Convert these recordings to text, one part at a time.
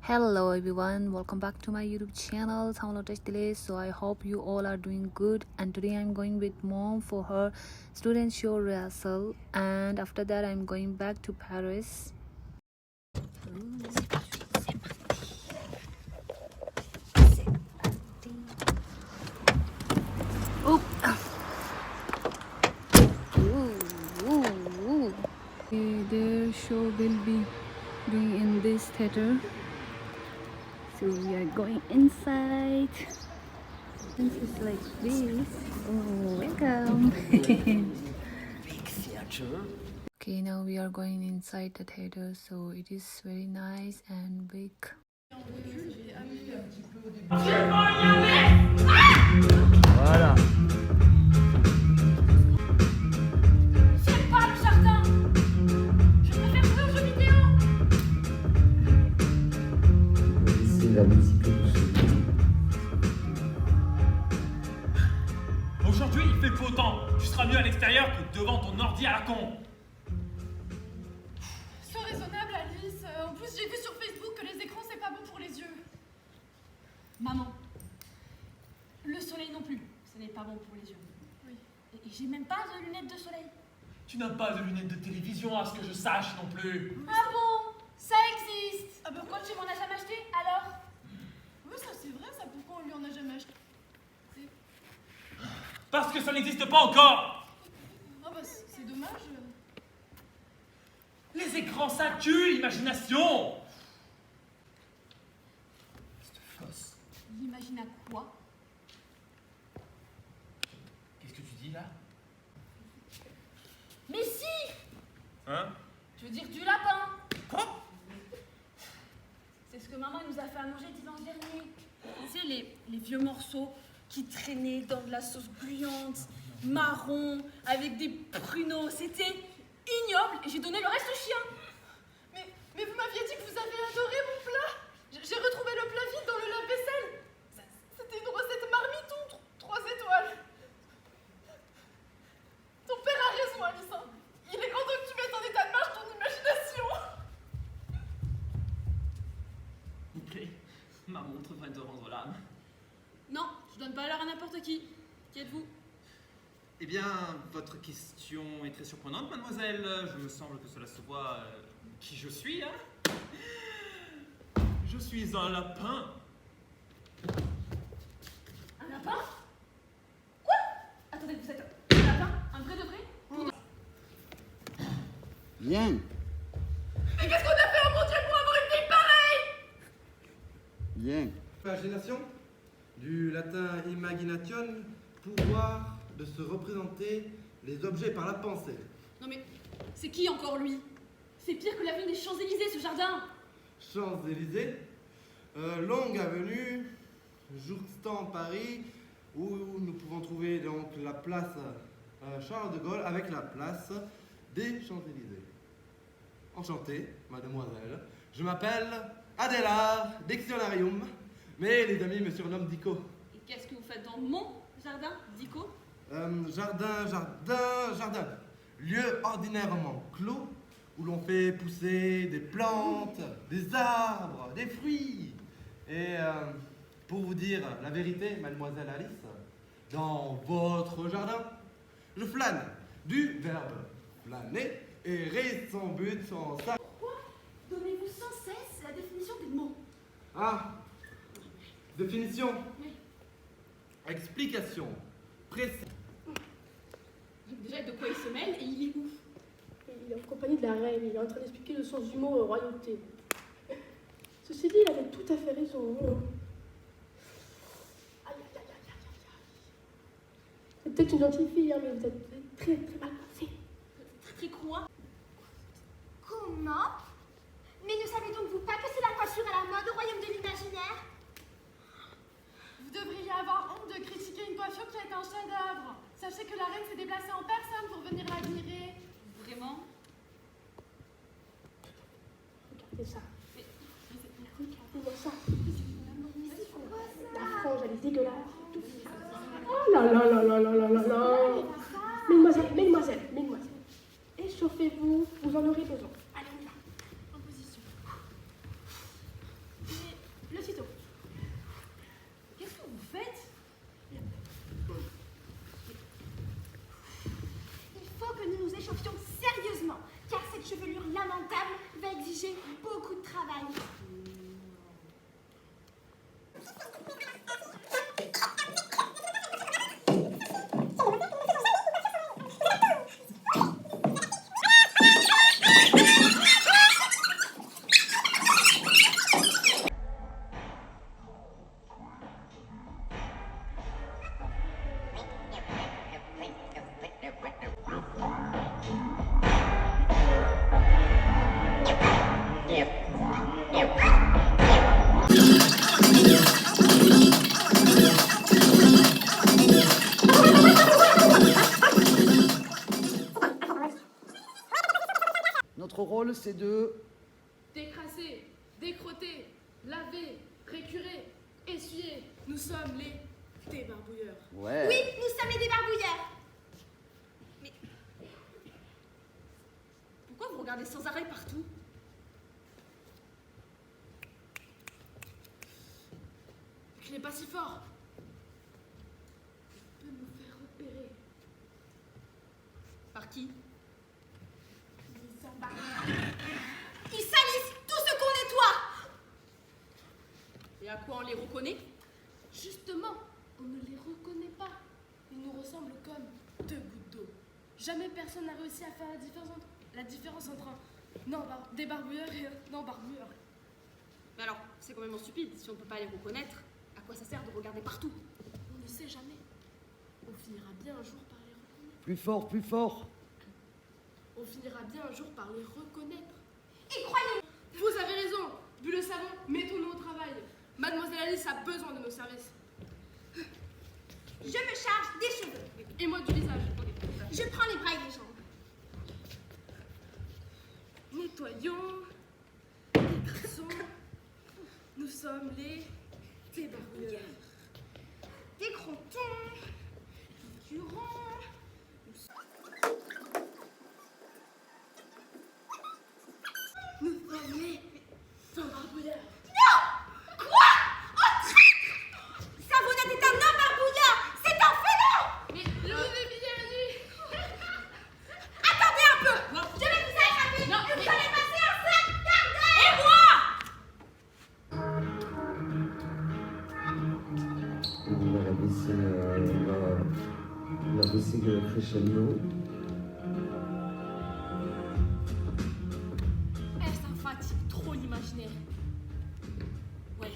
Hello everyone, welcome back to my YouTube channel. So I hope you all are doing good, and today I'm going with mom for her student show rehearsal, and after that I'm going back to Paris. Oop. Their show will be doing in this theater. So we are going inside. This is like this. Oh, welcome. Big theater. Okay, now we are going inside the theater. So it is very nice and big. Voilà. J'aime pas le jardin. Je préfère jouer aux jeux vidéo. C'est la musique douce. Aujourd'hui, il fait beau temps. Tu seras mieux à l'extérieur que devant ton ordi à la con. Sois raisonnable, Alice. En plus, j'ai vu sur Facebook que les écrans, c'est pas bon pour les yeux. Maman, le soleil non plus, ce n'est pas bon pour les yeux. Oui. Et j'ai même pas de lunettes de soleil. Tu n'as pas de lunettes de télévision, à ce que je sache non plus. Ah bon? Ça existe. Ah bah pourquoi tu m'en as jamais acheté alors? Oui, ça c'est vrai, ça pourquoi on lui en a jamais acheté? Parce que ça n'existe pas encore. Ah bah c'est dommage. Les écrans, ça tue l'imagination. C'est fausse. Il imagine à quoi? Qu'est-ce que tu dis là? Mais si! Hein? Je veux dire du lapin. Quoi? C'est ce que maman nous a fait à manger dimanche dernier. Tu sais, les vieux morceaux qui traînaient dans de la sauce gluante, marron, avec des pruneaux. C'était ignoble et j'ai donné le reste au chien. Mais vous m'aviez dit que vous avez adoré mon plat. J'ai retrouvé le plat vide dans le lave-vaisselle. C'était une recette marmiton, 3 étoiles. Ton père a raison, Alice. Il est grand temps que tu mettes en état de marche ton imagination. S'il vous plaît, ma montre va te rendre l'âme. Non, je donne pas l'heure à n'importe qui. Qui êtes-vous? Eh bien, votre question est très surprenante, mademoiselle. Je me semble que cela se voit qui je suis, hein. Je suis un lapin. Un lapin? Quoi? Attendez, vous êtes un lapin? Un vrai de vrai? Bien. Mais qu'est-ce qu'on a fait, oh mon Dieu, pour avoir une fille pareille? Bien. Imagination, du latin imagination, pouvoir de se représenter les objets par la pensée. Non mais, c'est qui encore lui? C'est pire que l'avenue des Champs-Élysées, ce jardin. Champs-Élysées, longue avenue, jouxtant Paris, où nous pouvons trouver donc la place Charles de Gaulle avec la place des Champs-Élysées. Enchanté, mademoiselle. Je m'appelle Adélard Dictionarium, mais les amis me surnomment Dico. Et qu'est-ce que vous faites dans mon jardin, Dico? Jardin. Lieu ordinairement clos où l'on fait pousser des plantes, des arbres, des fruits. Et pour vous dire la vérité, mademoiselle Alice, dans votre jardin, je flâne du verbe flâner et reste son but sans ça. Pourquoi donnez-vous sans cesse la définition des mots? Ah, définition, Oui. explication, précis. Déjà, de quoi il se mêle et il est où? Il est en compagnie de la reine, il est en train d'expliquer le sens du mot royauté. Ceci dit, il avait tout à fait raison. Aïe, aïe, aïe, aïe, aïe, aïe. C'est peut-être une gentille fille, hein, mais vous êtes très, très mal placée. Très quoi? Comment? Mais ne savez-donc-vous pas que c'est la coiffure à la mode au royaume de l'imaginaire? Vous devriez avoir honte de critiquer une coiffure qui est un chef-d'œuvre. Sachez que la reine s'est déplacée en personne pour venir l'admirer. Vraiment? Regardez ça. Regardez-moi ça. Mais c'est quoi ça? La frange, elle est dégueulasse. Oh là là là là là là là là. Mesdemoiselles. Échauffez-vous, vous en aurez besoin. Allez, on y va. En position. rentable va exiger beaucoup de travail. Notre rôle, c'est de... Décrasser, décrotter, laver, récurer, essuyer. Nous sommes les débarbouilleurs. Ouais. Oui, nous sommes les débarbouilleurs. Mais pourquoi vous regardez sans arrêt partout? Ne criez pas si fort. Il peut nous faire repérer. Par qui? Les embarbouilleurs. Ils salissent tout ce qu'on nettoie. Et à quoi on les reconnaît? Justement, on ne les reconnaît pas. Ils nous ressemblent comme deux gouttes d'eau. Jamais personne n'a réussi à faire la différence entre un débarbouilleur et un non-barbouilleur. Mais alors, c'est complètement stupide. Si on ne peut pas les reconnaître, à quoi ça sert de regarder partout? On ne sait jamais. On finira bien un jour par les reconnaître. Plus fort, plus fort. On finira bien un jour par les reconnaître. Et croyez-moi, Vous avez raison. Bu le savon, mettons-nous au travail. Mademoiselle Alice a besoin de nos services. je me charge des cheveux. Et moi du visage. Je prends les bras et les jambes. Nettoyons, décrassons. Nous sommes les débarbouilleurs. Décrottons, figurons. Nous sommes les débarbouilleurs. Non! Quoi? Oh, traître! Savonnette est un homme barbouilleur! C'est un félon! Mais je vous ai bien dit. Attendez un peu! Je vais vous attraper! Non, Vous mais- allez passer un sac d'argent! Et moi! On va baisser le crescendo. Est-ce un fatigue trop l'imaginaire? Ouais.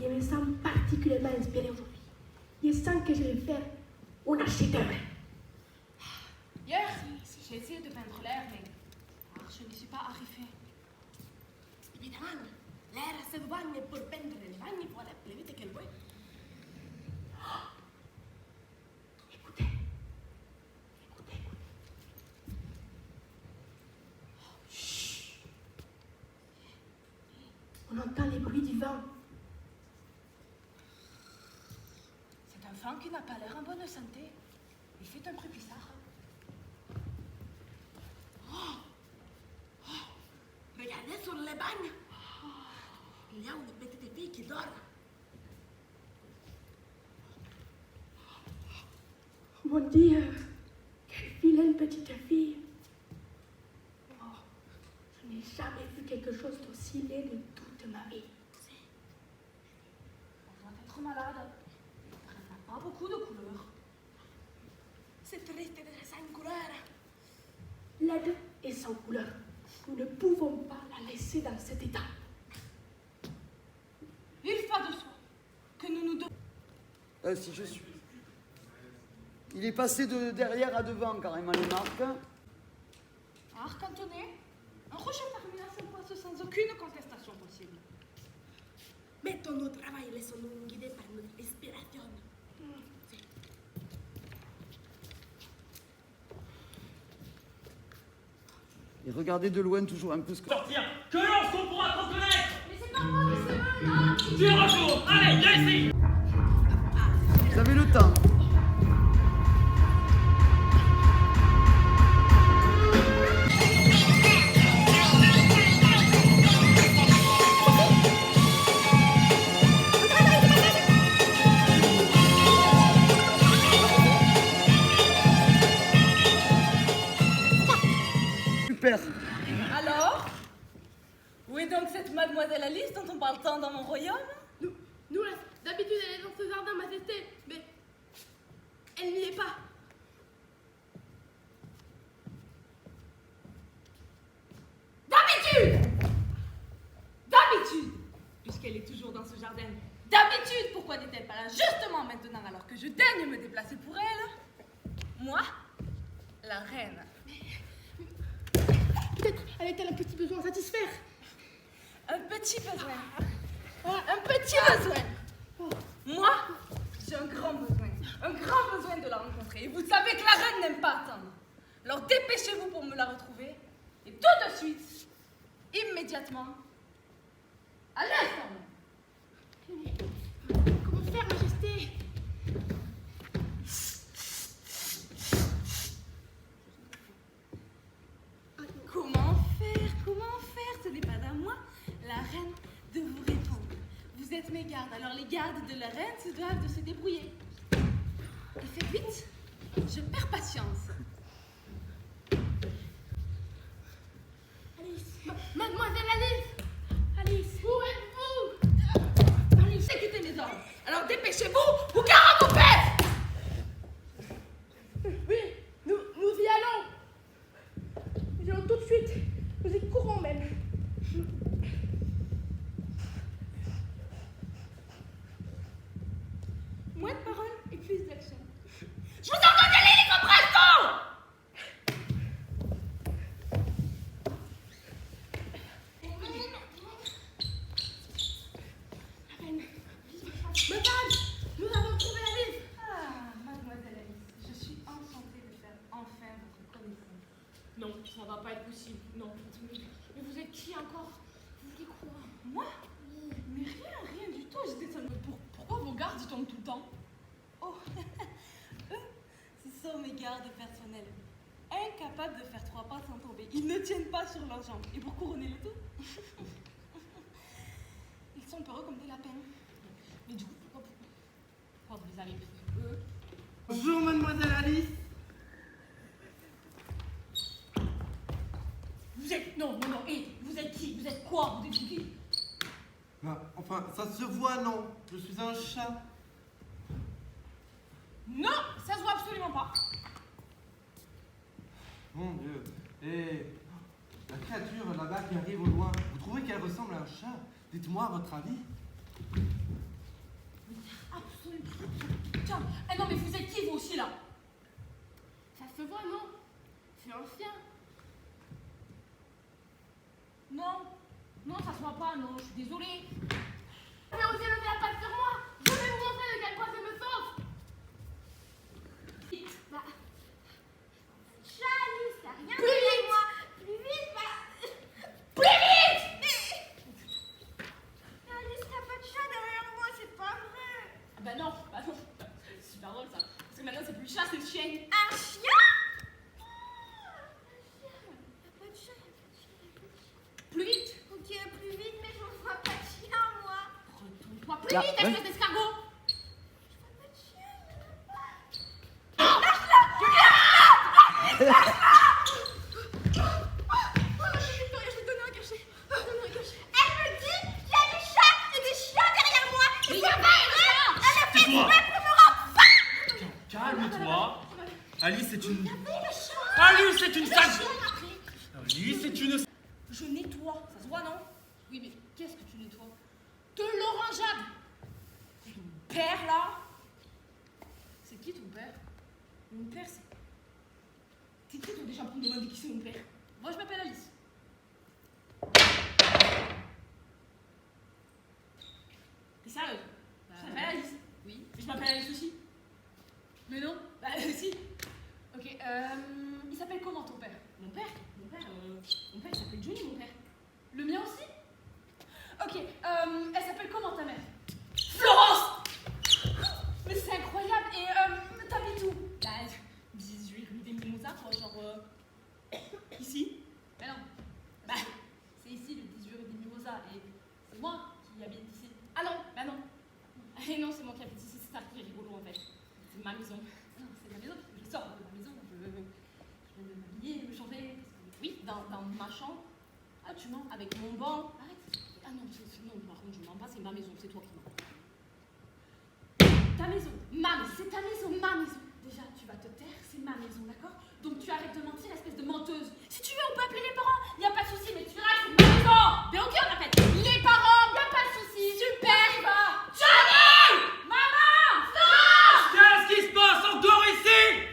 Je me sens particulièrement inspirée aujourd'hui. Je sens que je vais faire un chef-d'œuvre. Hier, j'ai essayé de peindre l'air, mais je n'y suis pas arrivée. Évidemment, l'air se bagne pour peindre le bagne pour aller plus vite que le bruit. Écoutez. Chut. On entend les bruits du vent. Cet enfant qui n'a pas l'air en bonne santé. Il fait un bruit bizarre. Regardez sur les bagnes. Il y a une petite fille qui dort. Mon Dieu, quelle vilaine petite fille. Oh, je n'ai jamais vu quelque chose d'aussi laid de toute ma vie. On doit être malade. Elle n'a pas beaucoup de couleurs. C'est triste d'être sans couleur. Laide et sans couleur. Nous ne pouvons pas la laisser dans cet état. Il va de soi que nous nous devons. Si je suis... Il est passé de derrière à devant, carrément, les marques. Art cantonné, un rocher terminé à 5 postes sans aucune contestation possible. Mettons-nous au travail, laissons-nous guider par notre inspiration. Et regardez de loin toujours un peu ce que... Sortir, que l'on pourra te reconnaître. Mais c'est pas moi, c'est moi! Tu es retour. Allez, viens ici. Vous avez le temps. mademoiselle Alice dont on parle tant dans mon royaume? Nous, d'habitude, elle est dans ce jardin, majesté, mais elle n'y est pas. D'habitude, puisqu'elle est toujours dans ce jardin. D'habitude, pourquoi n'est-elle pas là justement maintenant alors que je daigne me déplacer pour elle? Moi, la reine. Peut-être avait-elle un petit besoin à satisfaire. Un petit besoin. Un petit besoin. Moi, j'ai un grand besoin. Un grand besoin de la rencontrer. Et vous savez que la reine n'aime pas attendre. Alors dépêchez-vous pour me la retrouver. Et tout de suite, immédiatement, à l'instant. Comment faire, majesté? Comment faire? Ce n'est pas à moi, la reine, de vous répondre. Vous êtes mes gardes, alors les gardes de la reine se doivent de se débrouiller. Et faites vite, je perds patience. Alice, mademoiselle Alice. Alice, où êtes-vous? Alice, écoutez mes ordres. Alors dépêchez-vous ou car vous pète! Oui, nous y allons. Nous y allons tout de suite. Nous y courons même. Moins de paroles et plus d'action. Je vous entends gueuler les compressions! Madame, nous avons trouvé Alice. Ah, mademoiselle Alice, je suis enchantée de faire enfin votre connaissance. Non, ça va pas être possible. Non. Mais vous êtes qui encore? Vous voulez quoi? Moi? Mais rien du tout. J'étais seule. Pourquoi vos gardes y tombent tout le temps? Oh, ce sont mes gardes personnels. Incapables de faire 3 pas sans tomber. Ils ne tiennent pas sur leurs jambes. Et pour couronner le tout, ils sont peureux comme des lapins. Mais du coup, pourquoi vous les avez pris eux? Bonjour, mademoiselle Alice. Vous êtes... Non, hé, vous êtes qui? Vous êtes quoi? Vous êtes qui? Ah, enfin, ça se voit, non? Je suis un chat. Non, ça se voit absolument pas. Mon Dieu. Et la créature là-bas qui arrive au loin, vous trouvez qu'elle ressemble à un chat? Dites-moi votre avis. Absolument. Tiens, non mais vous êtes qui vous aussi là? Ça se voit, non? C'est un chien. Non, ça se voit pas, non, je suis désolée. Mais osez lever la patte sur moi. Je vais vous montrer de quel point je me sauve. Bah. Alice, t'as rien Plus fait vite. moi. Plus vite, bah. Plus vite! Mais Alice, t'as pas de chat derrière moi, c'est pas vrai. Ah bah non. C'est super drôle ça. Parce que maintenant c'est plus le chat, c'est le chien. Un chien? Y'a pas de chat, Plus vite! Ok, plus vite, mais je vois pas de chien, moi. Retourne-toi plus vite, espèce d'escargot! Je vois pas de chien, y'en a pas. Je vais te donner un cachet. Elle me dit qu'il y a des chats et des chiens derrière moi. Mais y a pas de chat! Elle a fait Tais-toi. exprès pour me rendre folle. Calme-toi. Alice est une... Le chat. Alice est une sale... Alice est une... Je nettoie, ça se voit non? Oui mais qu'est-ce que tu nettoies? De l'orangeade! Ton père là? C'est qui ton père? Mon père c'est... T'es qui toi déjà pour me demander qui c'est mon père? Moi je m'appelle Alice. T'es sérieuse? Je m'appelle Alice. Oui. Je m'appelle Alice aussi. Mais non? Bah si. Ok, il s'appelle comment ton père? Mon père il s'appelle Johnny, mon père. Le mien aussi? Ok, elle s'appelle comment ta mère? Florence! Mais c'est incroyable, et t'habites où? Bah, 18 rue des Mimosas, quoi, genre... ici? Bah non. Bah, c'est ici, le 18 rue des Mimosas, et c'est moi qui habite ici. Ah non, bah non. Et non, c'est moi qui habite ici, c'est ça qui est rigolo en fait. C'est ma maison. Non, c'est ma maison, parce que je sors de ma maison, je vais m'habiller, me changer. Oui, dans ma chambre. Ah, tu mens, avec mon banc. Arrête. Ah non, c'est toi qui mens. Ta maison, ma maison, c'est ta maison, ma maison. Déjà, tu vas te taire, c'est ma maison, d'accord? Donc tu arrêtes de mentir, espèce de menteuse. Si tu veux, on peut appeler les parents, y a pas de souci, mais tu verras, c'est ma maison. Mais ok, on appelle les parents, y a pas de souci. Super, va. Johnny! Maman! Non! Qu'est-ce qui se passe encore ici?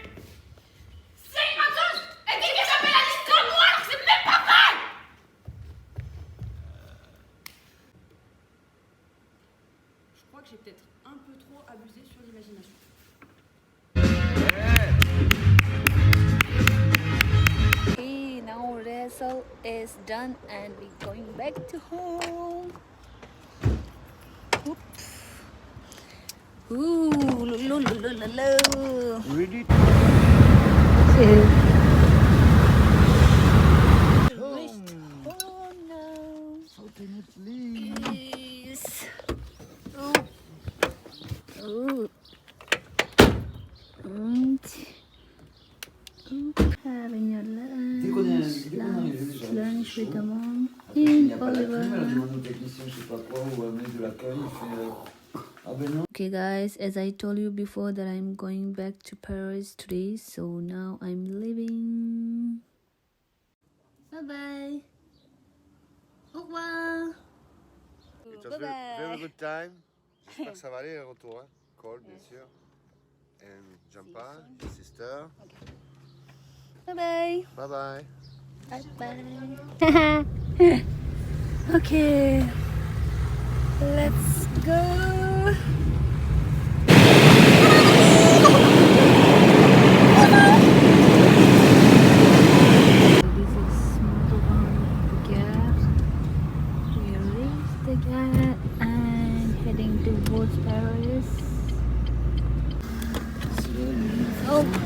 C'est une menteuse! Elle dit que j'appelle Alice comme moi, alors que c'est même pas vrai! Je crois que j'ai peut-être un peu trop abusé sur l'imagination. Okay, now rehearsal is done and we're going back to home. Oops. Ooh, lo, lo, lo, lo, lo, lo. Ready? Oh no. Sautez notre lit. Yes. Oh. Oh. And having your Dès qu'on est arrivé, lunch with the mom Après, il n'y in a pas la clim, elle Bolivar. demande au technicien, je sais pas quoi, ou à un mec de l'accueil, il fait ah ben non. Okay guys, as I told you before that I'm going back to Paris today, so now I'm leaving. Bye bye. Au revoir. It was a very good time. J'espère que ça va aller, le retour. Hein? Cole, bien sûr. And Jampa, your sister. Bye bye. Bye bye. Bye bye. Okay, let's go. This is Montauban Gare. We reached the gare and heading towards Paris. Oh.